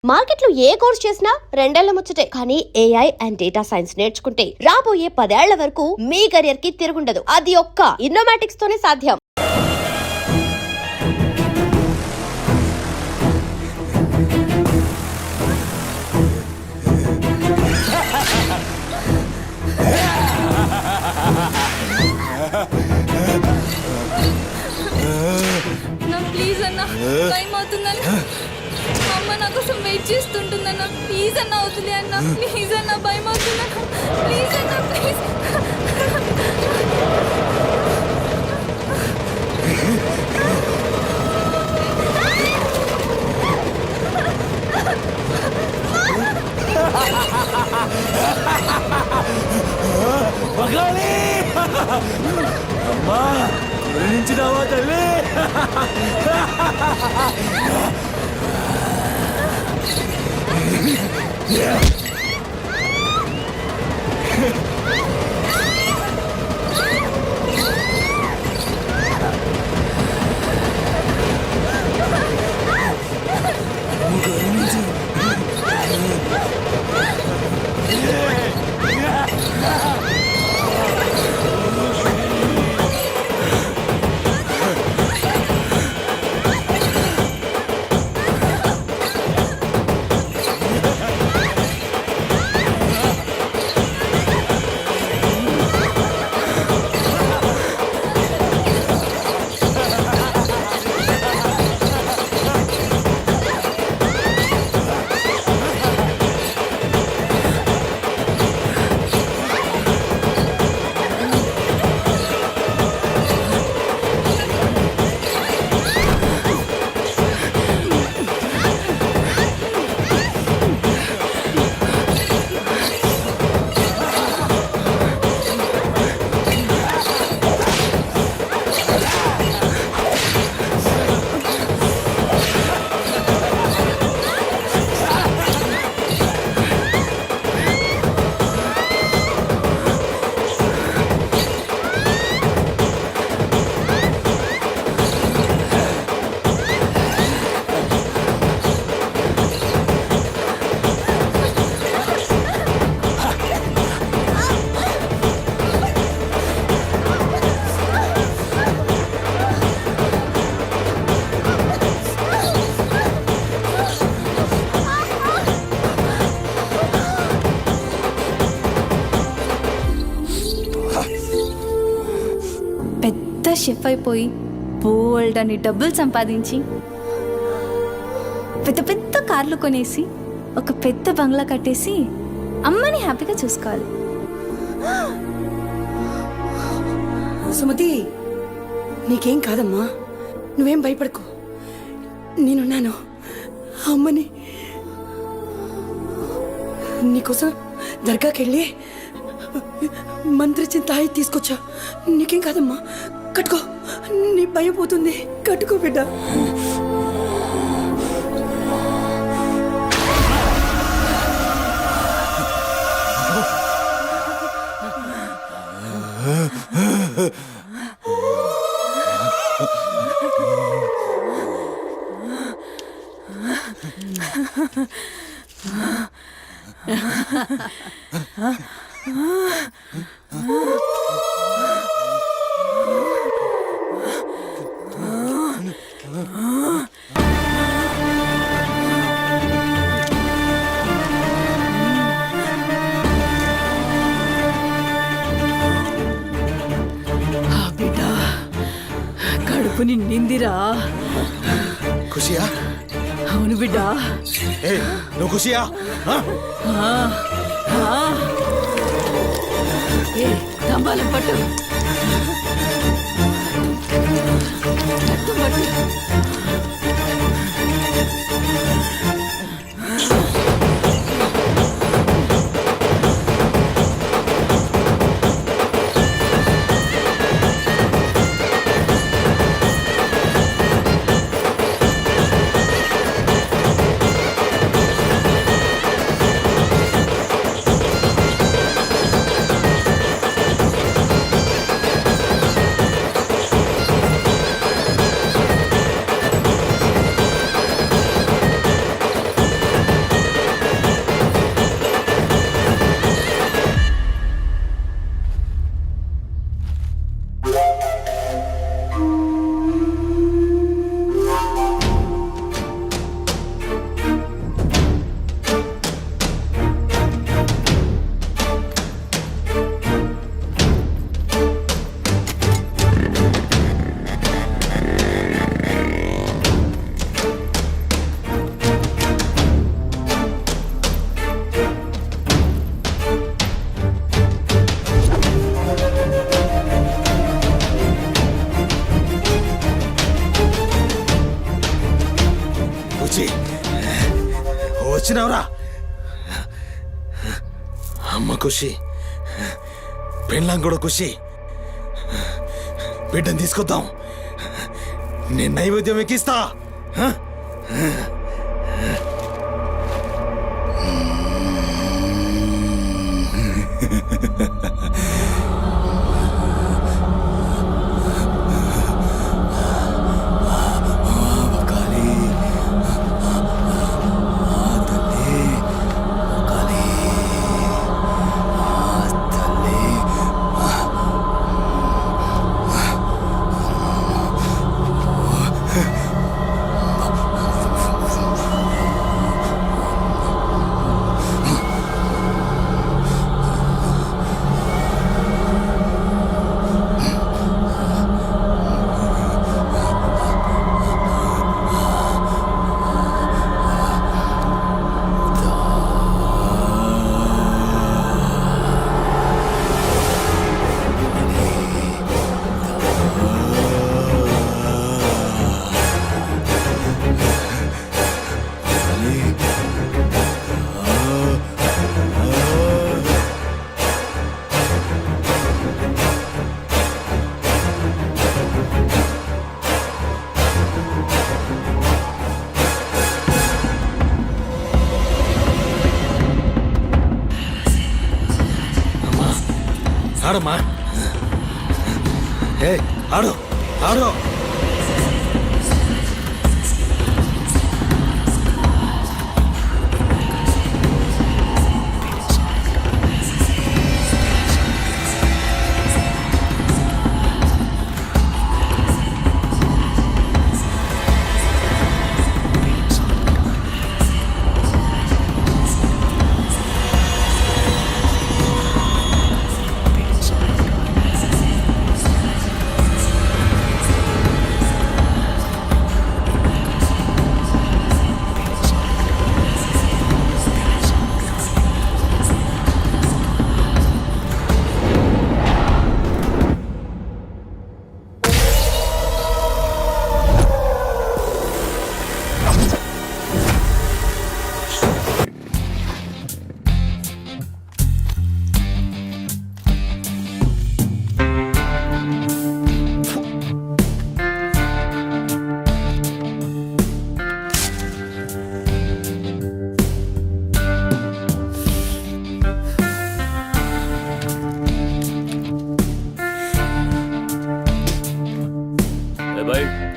మార్కెట్లో ఏ కోర్స్ చేసినా రెండేళ్ల ముచ్చటే. కానీ ఏఐ అండ్ డేటా సైన్స్ నేర్చుకుంటే రాబోయే 10 ఏళ్ల వరకు మీ కెరియర్ కి తిరుగుండదు. అది ఒక్క ఇన్నోమాటిక్స్ తోనే సాధ్యం. ప్లీజ్ అన్న, టైం అవుతుందని అమ్మ నా కోసం వెయిట్ చేస్తుంటుందన్న. ప్లీజ్ అన్న వదిలే అన్న, ప్లీజ్ అన్న, భయం అవుతుందన్న. ప్లీజ్ అన్న, ప్లీజ్. అమ్మా నుంచి రావా తల్లి. పెద్ద షెఫ్ అయిపోయి బోల్డ్ అని డబ్బులు సంపాదించి పెద్ద పెద్ద కార్లు కొనేసి ఒక పెద్ద బంగ్లా కట్టేసి అమ్మని హ్యాపీగా చూసుకోవాలి. సుమతి, నీకేం కాదమ్మా, నువ్వేం భయపడకు, నేనున్నాను. అమ్మని నీకోసం దర్గాకెళ్ళి మంత్రిచ్చిన తాయి తీసుకొచ్చా. నీకేం కాదమ్మా, కట్టుకో, నీ భయం పోతుంది. కట్టుకో బిడ్డ. బిడ్డ కడుపు నిండిందిరా. ఖుషియా? అవును బిడ్డ. నువ్వు ఖుషియా? తంబాలం పట్టు. వచ్చినావురా అమ్మ ఖుషి, పెళ్ళాం కూడా ఖుషి. బిడ్డను తీసుకొద్దాం, నేను నైవేద్యం ఎక్కిస్తా. ఆడమ్మా, ఏ ఆడు ఆడు.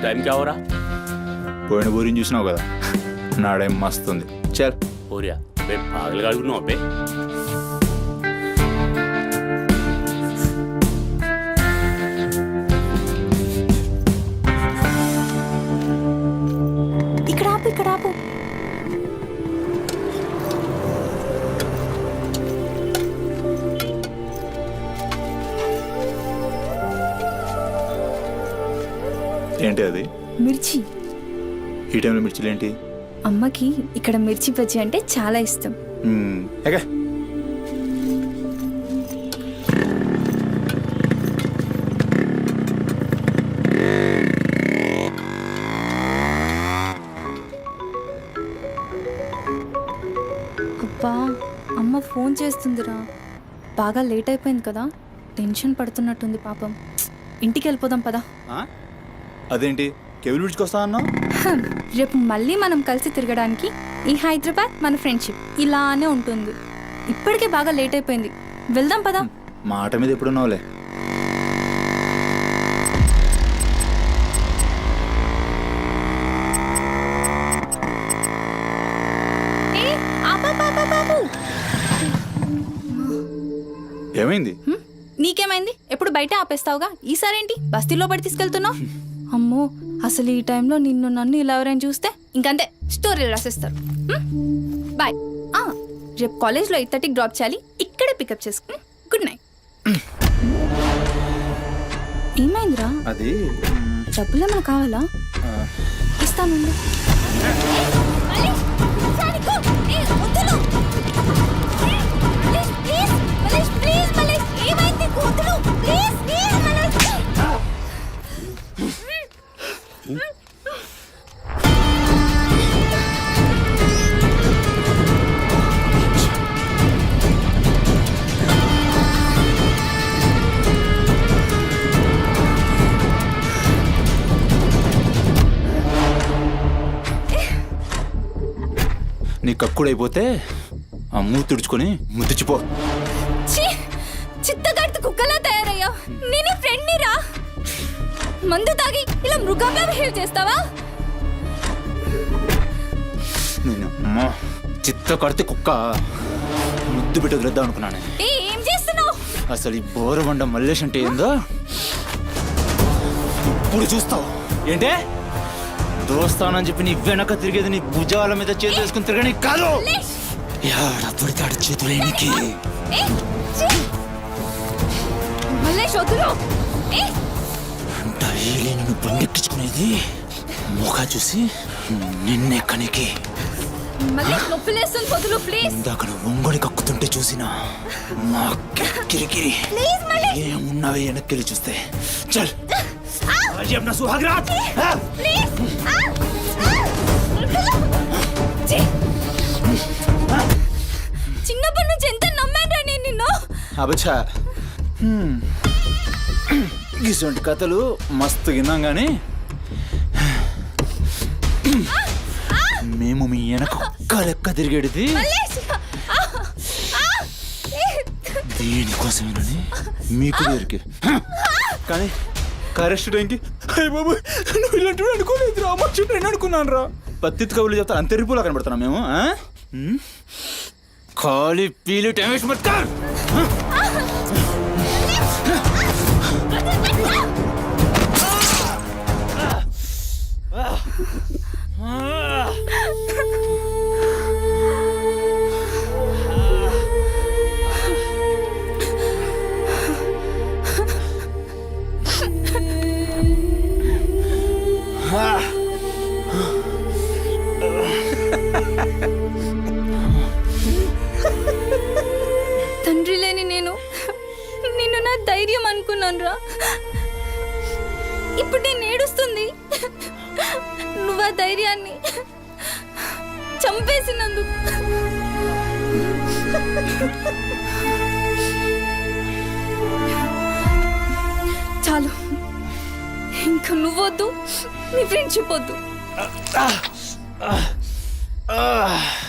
टाइम क्या हो रहा? పోయిన బోరిని చూసినావు కదా, నాడేం మస్తుంది. చల్ हो रहा बे पागल गाड़ी को बे. ఇక్కడ ఆపు, ఇక్కడ ఆపు. ఏంటి అది? మిర్చి. ఈ టైంలో మిర్చిలు ఏంటి? అమ్మకి ఇక్కడ మిర్చి బజ్జీ అంటే చాలా ఇష్టం. ఎగా అబ్బా, అమ్మ ఫోన్ చేస్తుందిరా. బాగా లేట్ అయిపోయింది కదా, టెన్షన్ పడుతున్నట్టుంది పాపం. ఇంటికి వెళ్ళిపోదాం పదా. అదేంటి కేబుల్ విడిచుకొస్తా అన్నావు? రేపు మళ్ళీ మనం కలిసి తిరగడానికి ఈ హైదరాబాద్ మన ఫ్రెండ్షిప్ ఇలానే ఉంటుంది. ఇప్పటికే బాగా లేట్ అయిపోయింది, వెళ్దాం పదా. మాట మీద ఎప్పుడున్నావులే. ఏమైంది? నీకేమైంది? ఎప్పుడు బయట ఆపేస్తావుగా, ఈసారేంటి బస్తీలో పడి తీసుకెళ్తున్నావు? అమ్మో, అసలు ఈ టైంలో నిన్ను నన్ను ఇలా ఎవరైనా చూస్తే ఇంకంతే, స్టోరీలు రాసేస్తారు. బాయ్. రేపు కాలేజ్లో 8:30కి డ్రాప్ చేయాలి, ఇక్కడే పికప్ చేసుకుని. Good night. ఏమైందిరా? అది డబ్బులు ఏమైనా కావాలా? ఇస్తాను. కక్కుడైపోతే ఆ మూతి తుడుచుకొని ముద్దుచిపో. ఛీ! చిత్తగాడితో కుక్కలా తయారయ్యా. నేను ఫ్రెండ్ని రా. మందు తాగి ఇలా మృగంగా బిహేవ్ చేస్తావా? నేను అమ్మా చిత్త కడితే కుక్క ముద్దు పెట్టి వదిలేద్దాం అనుకున్నాను. ఏం చేస్తున్నావు? అసలు ఈ బోరబండ మల్లేష్ అంటే ఏందో ఇప్పుడు చూస్తావు. ఏంటే దోస్తానని చెప్పి నీ వెనక తిరిగేది నీ భుజాల మీద చేతులు వేసుకుని తిరగని కాదు. పడితాడు చేతులేనికి. మల్లేష్ వదులు. డైలీ నిన్ను బండెక్కించుకునేది ముఖ చూసి నిన్నెక్కనికి. మల్లేష్ నొప్పిలేస్తుంది, వదులు ప్లీజ్. ఇందాక నువ్వు ఒంగొని కక్కుతుంటే చూసినా మా కిరికిరి ఏమున్నావే వెనక్కి చూస్తే. చల్ అజయ్ నా సుహాగ్రాత్. చిన్నప్పటి నుంచి ఎంత నమ్మాను నేను నిన్ను. అబచ్చా ఇటువంటి కథలు మస్తు విన్నాం కానీ మేము మీ వెనక ఒక్క లెక్క తిరిగేది దేనికోసమేనని మీకు దొరికి. కానీ కరెక్ట్ టైంకి అయ్య బాబు నువ్వు ఇలాంటి అనుకోలేదు రా, అమ్మ నేను అనుకున్నాను రా. పత్తిత్ కబుర్లు చెప్తా అంత రిపోలా కనబడుతున్నాం మేము. ఖాళీ పీలి టైం వేస్ట్ మట్కా. తండ్రి లేని నేను నిన్ను నా ధైర్యం అనుకున్నాను రా. ఇప్పుడు నేను ఏడుస్తుంది నువ్వు ఆ ధైర్యాన్ని చంపేసినందుకు. చాలు, ఇంకా నువ్వొద్దు, నీ ఫ్రెండ్షిప్ వద్దు.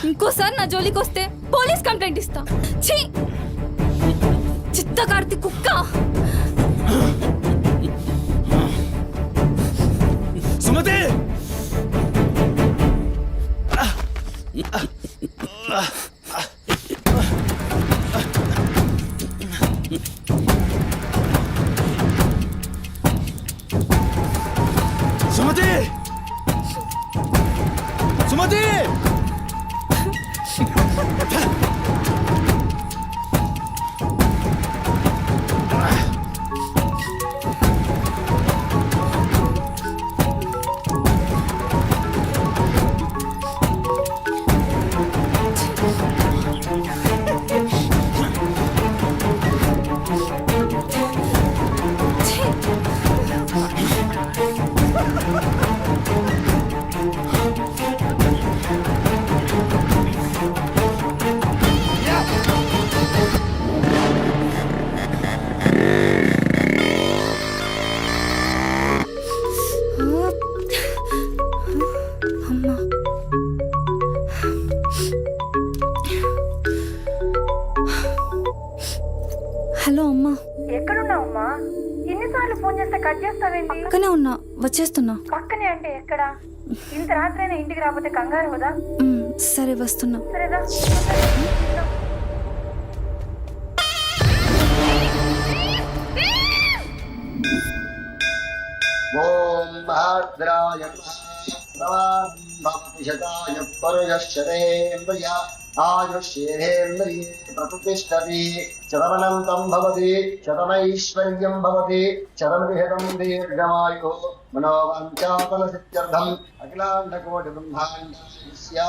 ఇంకోసారి నా జోలికి వస్తే పోలీస్ కంప్లైంట్ ఇస్తా. ఛీ! చిత్తకార్తి కుక్క. సుమతి సుమతి సుమతి హలో అమ్మా. ఎక్కడున్నావమ్మా? ఎన్నిసార్లు ఫోన్ చేస్తే కట్ చేస్తావేంటి? పక్కనే ఉన్నా, వచ్చేస్తున్నా. పక్కనే అంటే ఎక్కడ? ఇంత రాత్రైనా ఇంటికి రాకపోతే కంగారు కదా. సరే వస్తున్నా. సరేదా? ఓం భద్రాయ శతాయ పరుయశ్చరేంద్రియ ఆయుష్యేంద్రియే ప్రతిష్టతి శతమనంతం భవతి శతమైశ్వర్యం భవతి శతమిహితం దీర్ఘమాయు మనోవాంఛాఫల సిద్ధ్యర్థం అఖిలాండకోటి బ్రహ్మాండ.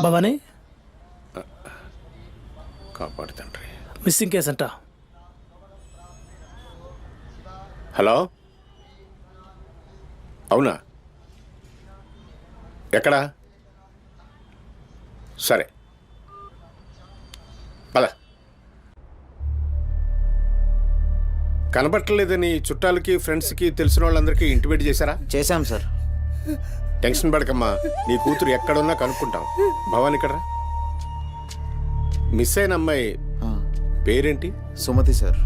భవానీ కాపాడు తండ్రి. మిస్సింగ్ కేసు అంట. హలో, అవునా? ఎక్కడా? సరే పద. కనబట్టలేదని చుట్టాలకి ఫ్రెండ్స్కి తెలిసిన వాళ్ళందరికీ ఇంటిమేట్ చేశారా? చేశాం సార్. టెన్షన్ పడకమ్మా, నీ కూతురు ఎక్కడున్నా కనుక్కుంటాం. భవాని ఇక్కడ మిస్ అయిన అమ్మాయి పేరేంటి? సుమతి సార్.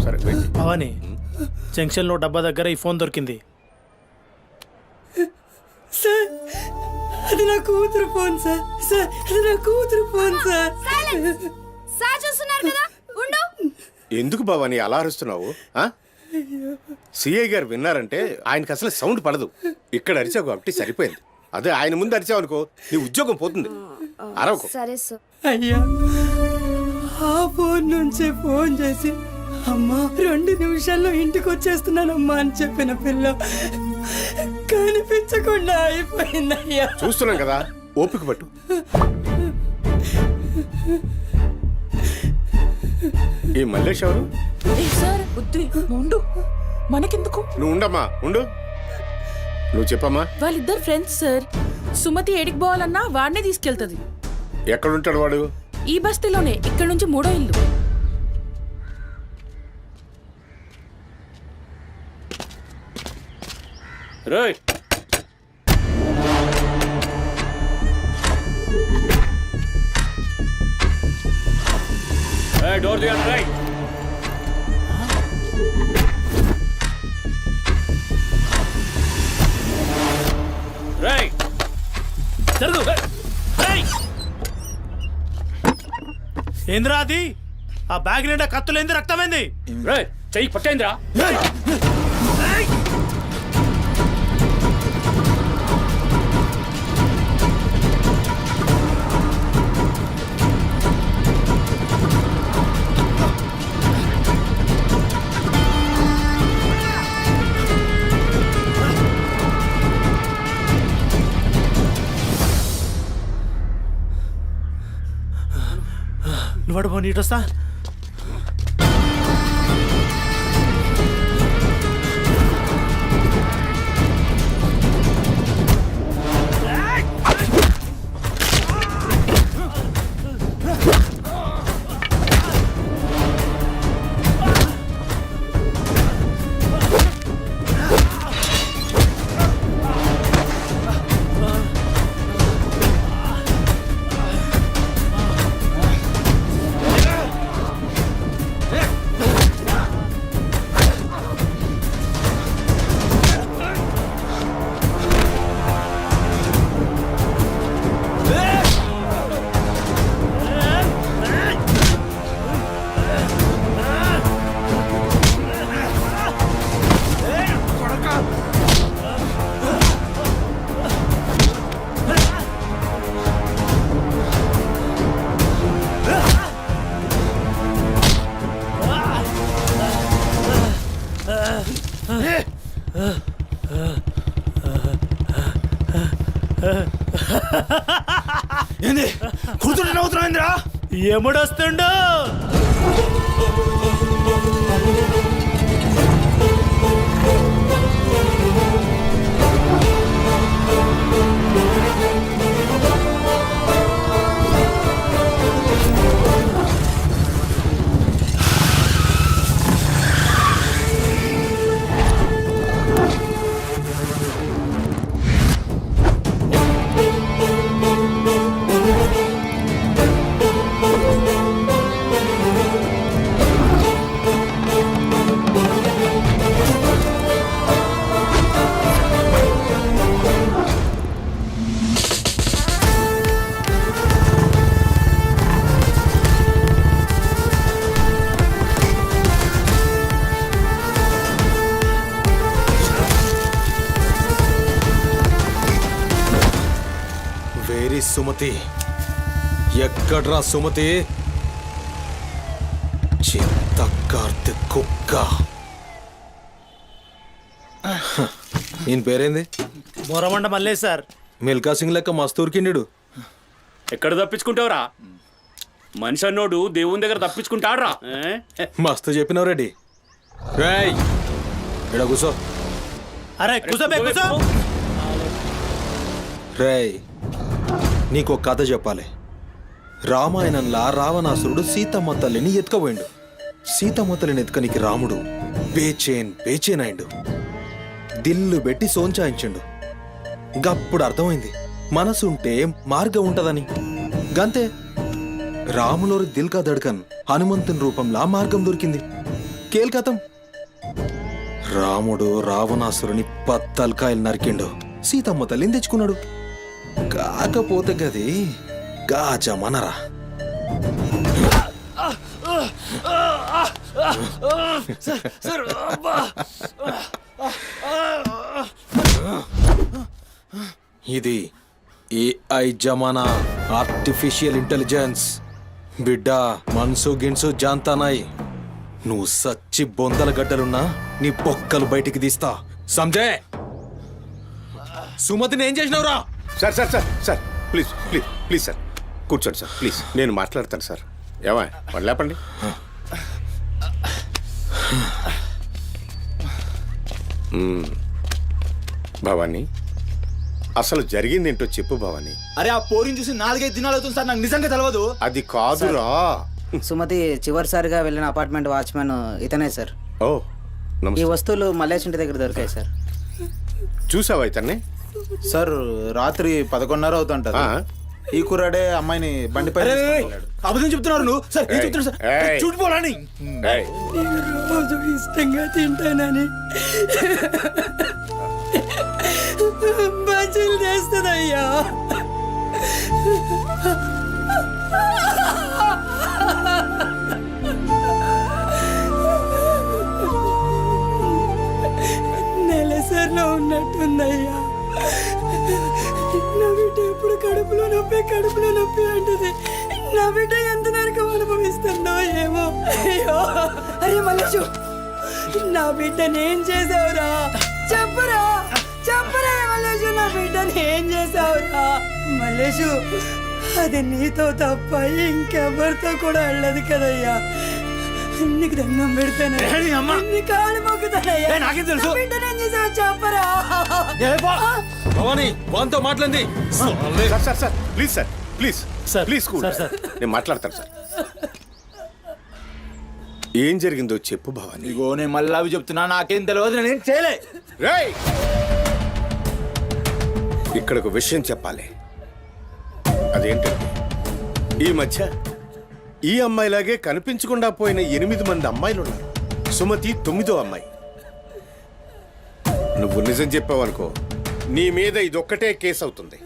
సరే వెయిట్. భవాని జంక్షన్లో డబ్బా దగ్గర ఈ ఫోన్ దొరికింది. సార్ అది నా కూతురు ఫోన్ సార్. సార్ అది నా కూతురు ఫోన్ సార్. సార్ చూస్తున్నారు కదా, ఉండు. ఎందుకు భవాని అలా అరుస్తున్నావు? సిఐ గారు విన్నారంటే ఆయనకి అసలు సౌండ్ పడదు. ఇక్కడ అరిచావు కాబట్టి సరిపోయింది. అదే ఆయన ముందు అరిచావు అనుకో నీ ఉద్యోగం పోతుంది. అరవకు. సరే సార్. అయ్యా ఆ ఫోన్ నుంచి ఫోన్ చేసి అమ్మా 2 నిమిషాల్లో ఇంటికి వచ్చేస్తున్నానమ్మా అని చెప్పిన పిల్ల కనిపించకుండా అయిపోయిందయ్యా. చూస్తున్నాం కదా, ఓపిక పట్టు. ఈ మల్లేష్ ఎవరు? సార్ బుద్ధి ఉండు, మనకెందుకు? నువ్వు ఉండమ్మా, ఉండు. నువ్వు చెప్పమ్మా. వాళ్ళిద్దరు ఫ్రెండ్స్ సార్. సుమతి ఏడికి పోవాలన్నా వాడినే తీసుకెళ్తుంది. ఎక్కడుంటాడు వాడు? ఈ బస్తీలోనే, ఇక్కడ నుంచి 3వ ఇల్లు. రోయ్ డోర్ దిగండి. రైట్ రైట్ జరుగు. ఏంద్రా అది? ఆ బ్యాగ్ నిండా కత్తులేంది, రక్తమైంది? రేయ్ చెయ్యి పట్టేంద్రా. నువ్వు పో, నీటొస్తా. ఏంది కూతురు నవ్వుతున్నాయిందిరా? ఎముడొస్తుండు? సుమతి ఎక్కడ్రా సుమతి? చిత్తకార్తె కుక్క. ఈయన పేరేంది? మనిషి అన్నోడు దేవుని దగ్గర తప్పించుకుంటాడ్రా. మస్తు చెప్పినావు రెడ్డి. రేయ్ ఇక్కడ కూసో. అరే కూసోబే కూసో. రేయ్ నీకు ఒక కథ చెప్పాలి. రామాయణంలా రావణాసురుడు సీతమ్మ తల్లిని ఎత్తుకపోయిండు. సీతమ్మ తల్లిని ఎత్తుకనికి రాముడు బేచేన్ అయిండు. దిల్లు పెట్టి సోంచాయించిండు. గప్పుడు అర్థమైంది మనసుంటే మార్గం ఉంటదని. గంతే రాములోరి దిల్ కా దడ్కన్ హనుమంతుని రూపంలా మార్గం దొరికింది. కేల్కతం రాముడు రావణాసురుని పత్తల్కాయలు నరికిండు. సీతమ్మ తల్లిని తెచ్చుకున్నాడు. కాకపోతే గది గాజమనరా. ఇది ఏఐ జమానా, ఆర్టిఫిషియల్ ఇంటెలిజెన్స్. బిడ్డ మనసు గిన్సు జాంతానాయి. నువ్వు సచ్చి బొందల గడ్డలున్నా నీ బొక్కలు బయటికి తీస్తా. సంజే సుమతిని ఏం చేసినావురా? Sir sir sir sir please please please sir కూర్చోండి సార్ ప్లీజ్. నేను మాట్లాడతాను సార్. ఏమా వాళ్ళు లేపండి. భవానీ అసలు జరిగిందేంటో చెప్పు భవానీ. అరే ఆ పోరిని చూసి 4-5 దినాలు అవుతుంది సార్, నాకు నిజంగా తెలియదు. అది కాదురా. సుమతి చివరిసారిగా వెళ్ళిన అపార్ట్మెంట్ వాచ్మెన్ ఇతనే సార్. ఓ ఈ నమస్తే. వస్తువులు మల్లేష్ ఇంటి దగ్గర దొరికాయి సార్. చూసావా ఇతన్ని? సార్ రాత్రి 11:30 అవుతుంటది. ఆ. ఈ కుర్రాడే అమ్మాయిని బండిపై అబద్ధం చెప్తున్నారు నువ్వు. సార్ ఏం చెప్తున్నారు సార్? ఏయ్. చూడిపోవాలని ఏయ్, రోజు ఇష్టంగా తింటానని బజ్జీలు చేస్తుందయ్యా. నెలసరిలో ఉన్నట్టుందయ్యా. నా బిడ్డ ఎప్పుడు కడుపులో నొప్పి అంటది. నా బిడ్డ ఎంత నరకం అనుభవిస్తుందో ఏమో. అయ్యో అరే మల్లేషు, నా బిడ్డని ఏం చేసావురా? చెప్పురా మల్లేషు, నా బిడ్డని ఏం చేసావురా? మల్లేషు, అది నీతో తప్ప ఇంకెవరితో కూడా వెళ్ళదు కదయ్యా. నీకు దండం పెడతానయ్యా, నీ కాళ్ళు మొక్కుతానయ్యా. నాకేం తెలుసు? నా బిడ్డని ఏం చేసావు చెప్పరా? భవానీ వాంతో మాట్లాడింది. Sir sir sir please sir please sir, please cool. Sir, sir. నేను మాట్లాడతాను సార్. ఏం జరిగిందో చెప్పు భవానీ. ఇగో నేను మళ్ళీ అవి చెప్తున్నా, నాకేం తెలియదు, నేనేం చేయలే. రేయ్ ఇక్కడ ఒక విషయం చెప్పాలి. అదేంటంటే ఈ మధ్య ఈ అమ్మాయిలాగే కనిపించకుండా పోయిన 8 మంది అమ్మాయిలు ఉన్నారు. సుమతి 9వ అమ్మాయి. నువ్వు నిజం చెప్పావనుకో నీ మీద ఇదొక్కటే కేసు అవుతుంది.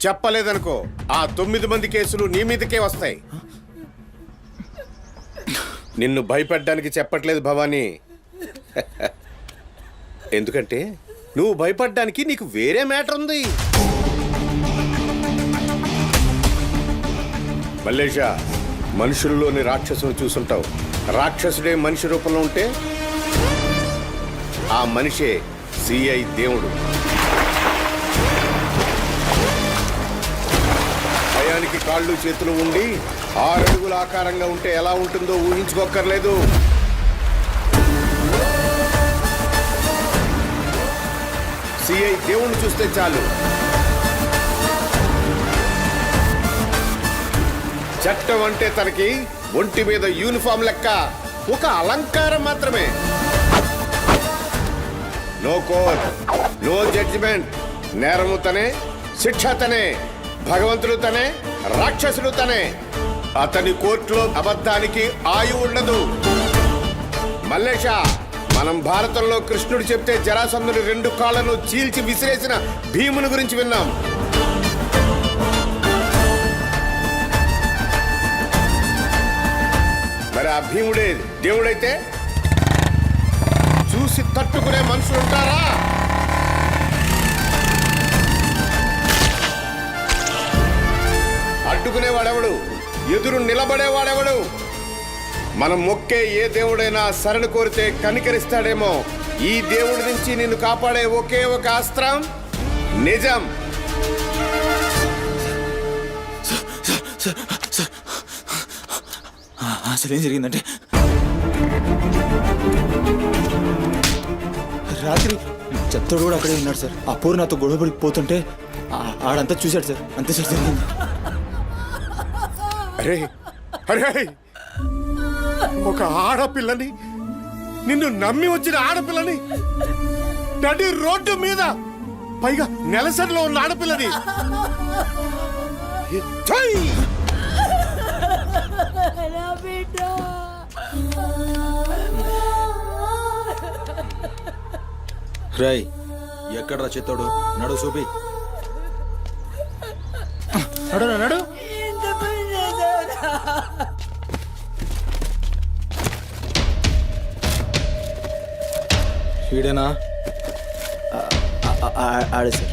చెప్పలేదనుకో ఆ 9 మంది కేసులు నీ మీదకే వస్తాయి. నిన్ను భయపడ్డానికి చెప్పట్లేదు భవానీ. ఎందుకంటే నువ్వు భయపడ్డానికి నీకు వేరే మ్యాటర్ ఉంది. మల్లేషా, మనుషుల్లోని రాక్షసుని చూసుంటావు. రాక్షసుడే మనిషి రూపంలో ఉంటే ఆ మనిషే సిఐ దేవుడు. భయానికి కాళ్ళు చేతులు ఉండి 6 అడుగుల ఆకారంగా ఉంటే ఎలా ఉంటుందో ఊహించుకోక్కర్లేదు. సిఐ దేవుణ్ణి చూస్తే చాలు చట్టం అంటే తనకి ఒంటి మీద యూనిఫామ్ లెక్క ఒక అలంకారం మాత్రమే. No court, no judgement. నేరము తనే, శిక్ష తనే, భగవంతుడు తనే, రాక్షసుడు తనే. అతని కోర్టులో అబద్ధానికి ఆయువు ఉండదు. మల్లేష, మనం భారతంలో కృష్ణుడు చెప్తే జరాసంధుడి 2 కాళ్లను చీల్చి విసిరేసిన భీముని గురించి విన్నాం. మరి ఆ భీముడే దేవుడైతే చూసి తట్టుకునే మనుషులు ఉంటారా? అడ్డుకునేవాడెవడు? ఎదురు నిలబడేవాడెవడు? మనం మొక్కే ఏ దేవుడైనా శరణు కోరితే కనికరిస్తాడేమో. ఈ దేవుడి నుంచి నిన్ను కాపాడే ఒకే ఒక అస్త్రం నిజం. అసలు ఏం జరిగిందంటే రాత్రి చెత్తోడు కూడా అక్కడే ఉన్నాడు సార్. ఆ పోరు నాతో గొడవ పోతుంటే ఆడంతా చూశాడు సార్. అంతే సార్ జరిగింది. అరే అరే, ఒక ఆడపిల్లని, నిన్ను నమ్మి వచ్చిన ఆడపిల్లని నడి రోడ్డు మీద, పైగా నెలసరిలో ఉన్న ఆడపిల్లని ఛై! నా బిడ్డ రాయ్ ఎక్కడ్రా చెత్తోడు? నడు చూపి. నడు నడు. ఎంత పని చేశావురా? వీడేనా? ఆడే సార్.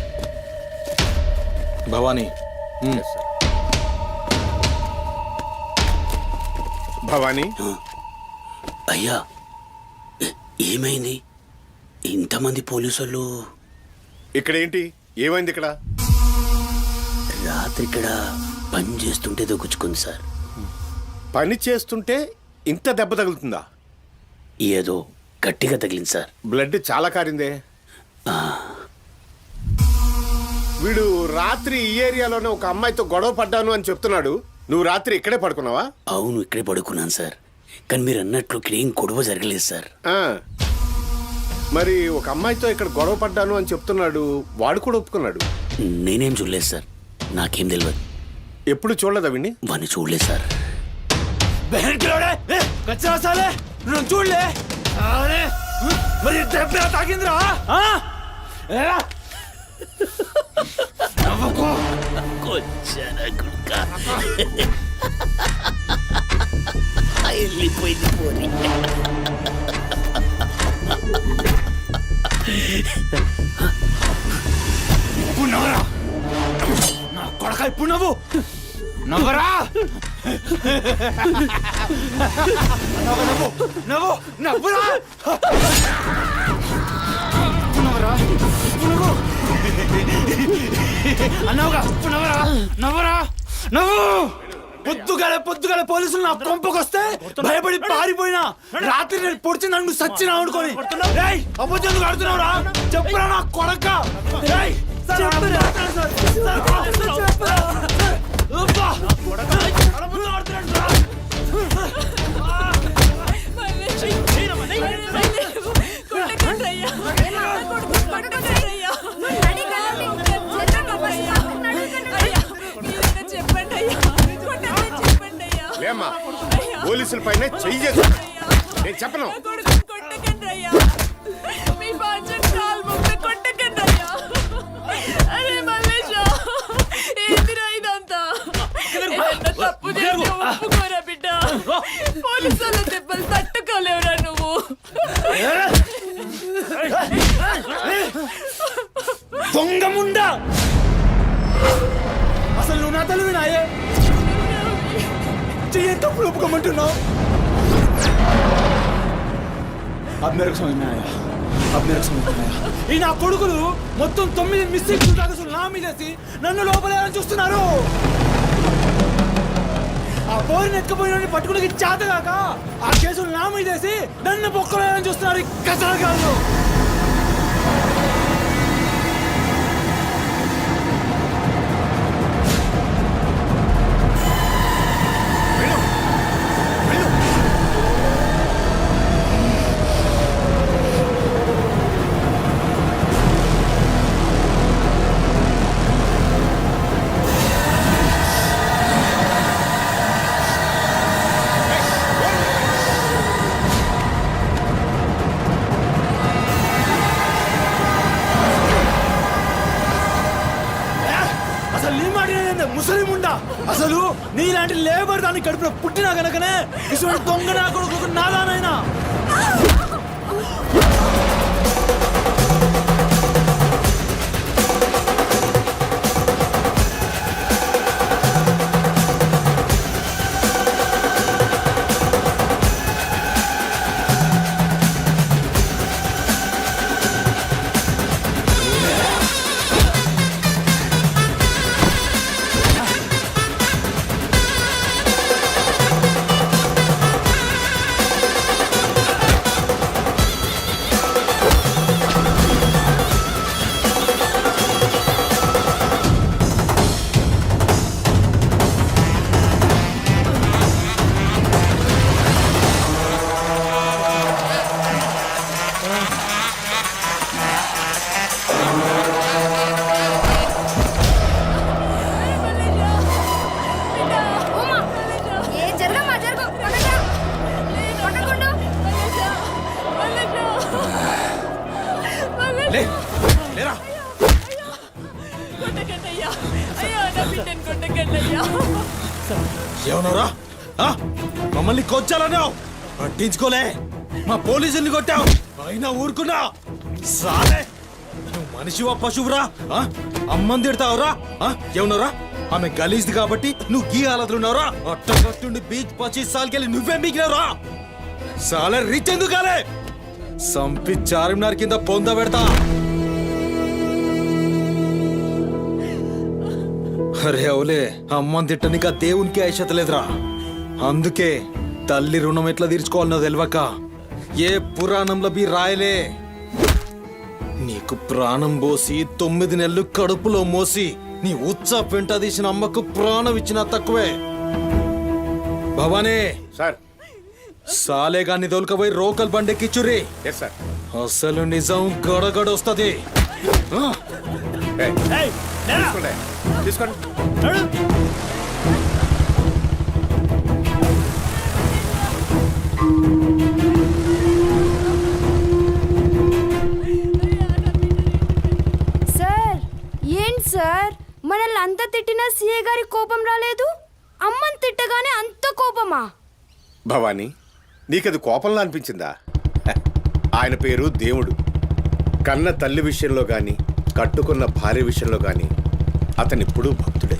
భవానీ. భవానీ, అయ్యా ఏమైంది? ఇంతమంది పోలీసులు ఇక్కడ ఏంటి? ఏమైంది ఇక్కడ? రాత్రి ఇక్కడ పని చేస్తుంటే దొక్కుచుకుంది సార్. పని చేస్తుంటే ఇంత దెబ్బ తగులుతుందా? ఏదో గట్టిగా తగిలింది సార్. బ్లడ్ చాలా కారిందే. వీడు రాత్రి ఈ ఏరియాలోనే ఒక అమ్మాయితో గొడవ పడ్డాను అని చెప్తున్నాడు. నువ్వు రాత్రి ఇక్కడే పడుకున్నావా? అవును, ఇక్కడే పడుకున్నాను సార్. కానీ మీరు అన్నట్లు ఇక్కడ ఏం గొడవ జరగలేదు సార్. ఆ, మరి ఒక అమ్మాయితో ఇక్కడ గొడవ పడ్డాను అని చెప్తున్నాడు. వాడు కూడా ఒప్పుకున్నాడు. నేనేం చూడలేదు సార్. నాకేం తెలియదు. ఎప్పుడు చూడలేదా విని? వాడిని చూడలేదు సార్. చూడలే మరి దెబ్బ తాగిందిరా? వెళ్ళిపోయింది పోనీ. ఇప్పుడు నవ్వరా నా కొడక? ఇప్పుడు నవ్వు. నవ్వరా? నవ్వు నవ్వు నవ్వురా. నవ్వరా? నవ్వు అన్నావుగా. నవ్వరా? నవ్వరా? నవ్వు. పొద్దుగాల పోలీసులు నా కొంపకొస్తే భయపడి పారిపోయినా, రాత్రి నేను పొడిచి నన్ను సచ్చినా అనుకోని అబద్ధం ఆడుతున్నావురా? చెప్పురా నా కొడక. లేమ్మా, పోలీసుల పైన చెయ్యి చేస్తా. నేను చెప్పను. పోలీసుల దెబ్బలు తట్టుకోలేవురా నువ్వు. దొంగ ముండా, అసలు నువ్వు నా తల్లివి నాయే. చెయ్యి తప్పులు ఒప్పుకోమంటున్నావు. अब मेरे को समझ में आया. ఈ నా కొడుకులు మొత్తం 9 మిస్టేక్స్ దాకా నా మీదేసి నన్ను లోపలేయాలని చూస్తున్నారు. ఆ పోరిని ఎత్తుకుపోయిన పట్టుకుని చేతగాక ఆ కేసులు నా మీదేసి నన్ను పొక్కలేయాలని చూస్తున్నారు ఈ కసరగాళ్ళు. అసలు నీలాంటి లేబర్ దాన్ని కడుపులో పుట్టినా గనకనే ఇటువంటి దొంగ నా కొడుకు నాదానైనా. ఏమన్నారా మమ్మల్ని కొచ్చాలన్నావు పట్టించుకోలే మా పోలీసుల్ని కొట్టావు అయినా ఊరుకున్నా సాలే నువ్వు మనిషివా పశువురా అమ్మని తిడతావురా ఏమన్నారా ఆమె గలీజ్ది కాబట్టి నువ్వు గీ హాలతులు ఉన్నావురా అట్టగట్టుండి బీచ్ 25 సార్కెళ్ళి నువ్వే మిగిలినరా సాలే రిచ్ ఎందుకు కాలే సంపి చార్మినార్ కింద పొంద పెడతా అరే అవులే అమ్మని తిట్టనిక దేవునికి ఐషత లేదురా అందుకే తల్లి రుణం ఎట్లా తీర్చుకోవాలనో తెలియక ఏ పురాణంలో బి రాయలే నీకు ప్రాణం పోసి 9 నెలలు కడుపులో మోసి నీ ఉచ్చ పెంట తీసిన అమ్మకు ప్రాణం ఇచ్చినా తక్కువే భవానీ సార్ సాలే గాని తోలుకపోయి రోకల్ బండెక్కిచ్చురి ఎస్ సార్ అసలు నిజం గడగడొస్తది తీసుకోండి తీసుకోండి సార్ ఏంటి సార్ మనల్ని అంత తిట్టినా సీఏ గారి కోపం రాలేదు అమ్మని తిట్టగానే అంత కోపమా? భవానీ నీకది కోపంలా అనిపించిందా ఆయన పేరు దేవుడు కన్న తల్లి విషయంలో గాని కట్టుకున్న భార్య విషయంలో గాని అతనిప్పుడు భక్తుడే